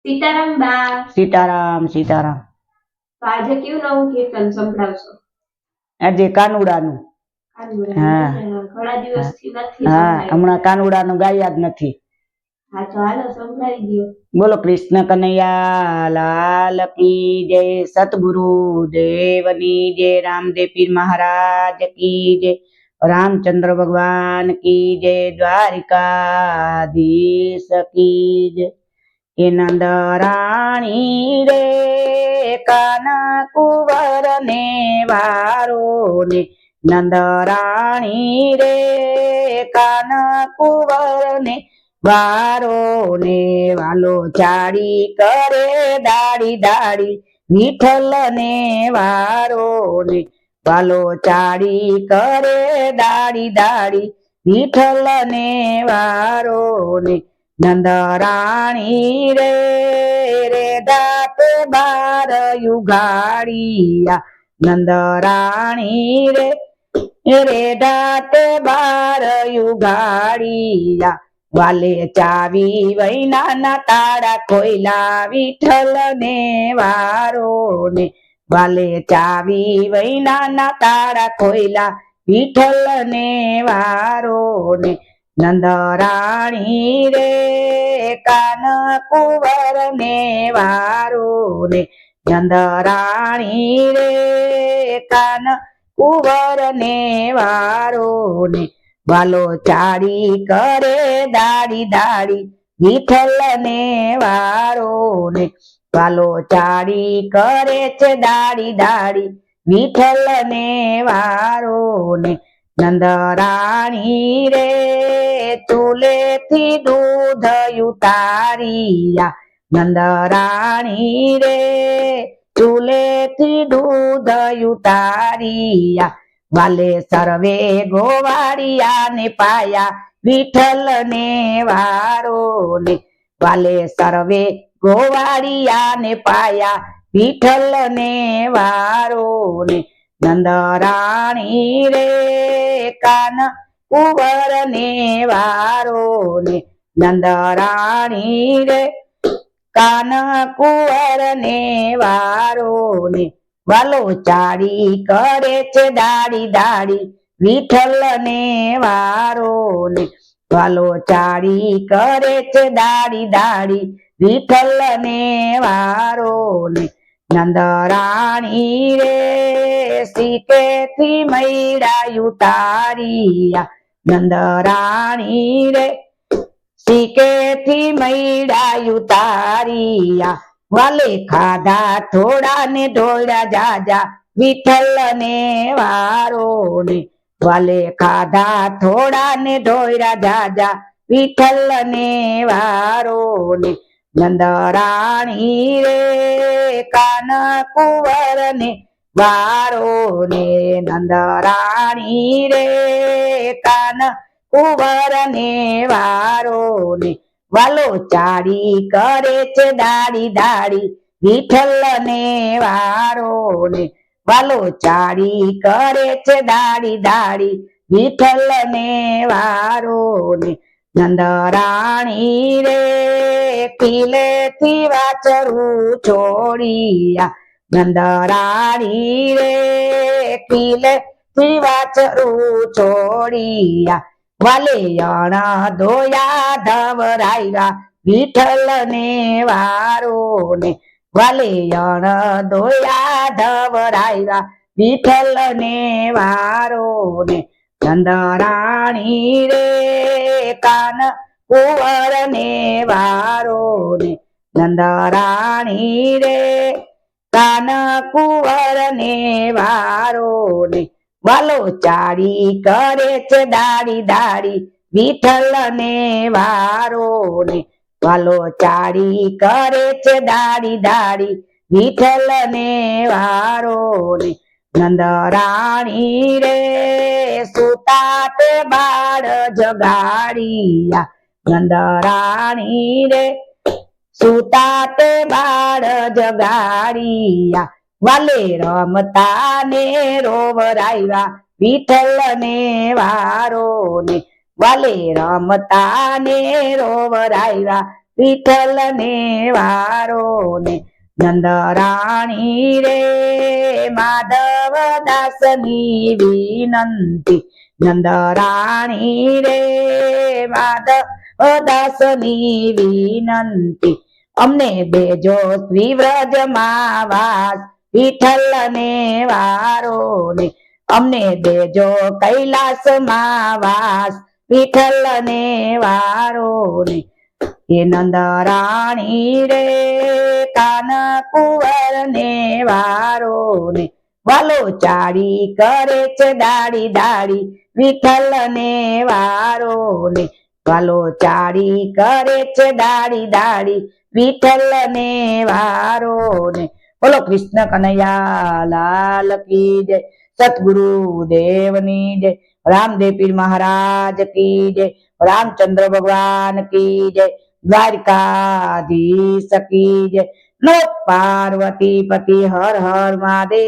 સીતારામ બા. સીતારામ સીતારામ. તો આજે કેવું નવું કીર્તન સંભળાવશો? આજે કાનુડાનું. હા ઘણા દિવસથી નથી. હા હમણાં કાનુડાનું ગાયા જ નથી. હા તો હાલો સંભળાવી દો. બોલો કૃષ્ણ કનૈયા લાલ કી જય, સતગુરુ દેવની જય, રામદેવ પીર મહારાજ કી જય, રામચંદ્ર ભગવાન કી જય, દ્વારિકાધીશ કી જય. એ નંદરાણી રે કાન કુંવર ને વારો ને, નંદરાણી રે કાન કુંવર ને વારો ને, વાલો ચાડી કરે દાડી દાડી વિઠ્ઠલ ને વારો ને, વાલો ચાડી કરે દાડી દાડી વિઠ્ઠલ ને વારો ને, નંદરાણી રે દાંત બાર યુગાડિયા, નંદરાણી રે દાંત બાર યુગાડિયા, વાલે ચાવી વૈના ના તાળા ખોઈલા વિઠ્ઠલ ને વારો ને, વાલે ચાવી વૈના ના તાળા ખોઈલા વિઠ્ઠલ ને વારો ને, નંદરાણી રે કાન કુંવર ને વારો ને, નંદરાણી રે કાન કુંવર ને વારો ને, વાલો ચાડી કરે દાડી દાડી વિઠ્ઠલ ને વારો ને, વાલો ચાડી કરે છે દાડી દાડી વિઠ્ઠલ ને વારો ને, નંદરાણી રે ચૂલેથી દૂધ ઉતારિયા, નંદરાણી રે ચૂલેથી દૂધ ઉતારિયા, વાલે સર્વે ગોવાળિયા ને પાયા વિઠ્ઠલ ને વારો ને, વાલે સર્વે ગોવાળિયા ને પાયા વિઠ્ઠલ ને વારો ને, નંદરાણી રે કાન કુંવર ને વારો ને, નંદરાણી રે કાન કુંવર ને વારો ને, વાલો ચાડી કરે છે દાડી દાડી વિઠ્ઠલ ને વારો ને, વાલો ચાડી કરે છે દાડી દાડી વિઠ્ઠલ ને વારો ને, નંદરાણી રે સીકેથી મૈડા ઉતારિયા, નંદરાણી રે સીકેથી મૈડા ઉતારિયા, વાલે ખાધા થોડા ને ઢોળ્યા જાજા વિઠ્ઠલ ને વારો ને, વાલે ખાધા થોડા ને ઢોળ્યા જાજા વિઠ્ઠલ ને વારો ને, નંદરાણી રે કાન કુંવર ને વારો ને, નંદરાણી રે કાન કુંવર ને વારો ને, વાલો ચાડી કરે છે દાડી દાડી વિઠ્ઠલ ને વારો ને, વાલો ચાડી કરે છે દાડી દાડી વિઠ્ઠલ ને વારો ને, નંદરાણી રે કિલેથી વાછરું છોડિયા, નંદરાણી રે કિલેથી વાછરું છોડિયા, વાલે અણા ધોયા ધવરાયા વિઠ્ઠલ ને વારો ને, વાલે અણા ધોયા ધવરાયા વિઠ્ઠલ ને વારો ને, નંદરાણી રે કાન કુંવર ને વારો ને, નંદરાણી રે કાન કુંવર ને વારો ને, વાલો ચાડી કરે છે દાડી દાડી વિઠ્ઠલ ને વારો ને, વાલો ચાડી કરે છે દાડી દાડી વિઠ્ઠલ ને વારો ને, નંદરાણી રે સુતા તે બાળ જગાડિયા, નંદરાણી રે સુતા તે બાળ જગાડિયા, વાલે રમતા ને રોવરાવ્યા વિઠ્ઠલ ને વારો ને, વાલે રમતા ને રોવરાવ્યા વિઠ્ઠલ ને વારો ને નંદરાણી રે માધવ દાસની વિનંતી નંદરાણી રે માધવ દાસની વિનંતી અમને દેજો શ્રી વ્રજમાં વાસ વિઠ્ઠલ ને વારો ને અમને દેજો કૈલાસમાં વાસ વિઠ્ઠલ ને વારો ને હે નંદરાણી રે કાન કુંવર ને વારો ને વાલો ચાડી કરે છે દાડી દાડી વિઠ્ઠલ ને વારો ને વાલો ચાડી કરે છે દાડી દાડી વિઠ્ઠલ ને વારો ને બોલો કૃષ્ણ કનૈયા લાલ કી જય સતગુરુ દેવની જય રામદેવ પીર મહારાજ કી જય રામચંદ્ર ભગવાન કી જય દ્વારકાધીશ કી જય નો પાર્વતી પતિ હર હર મહાદેવ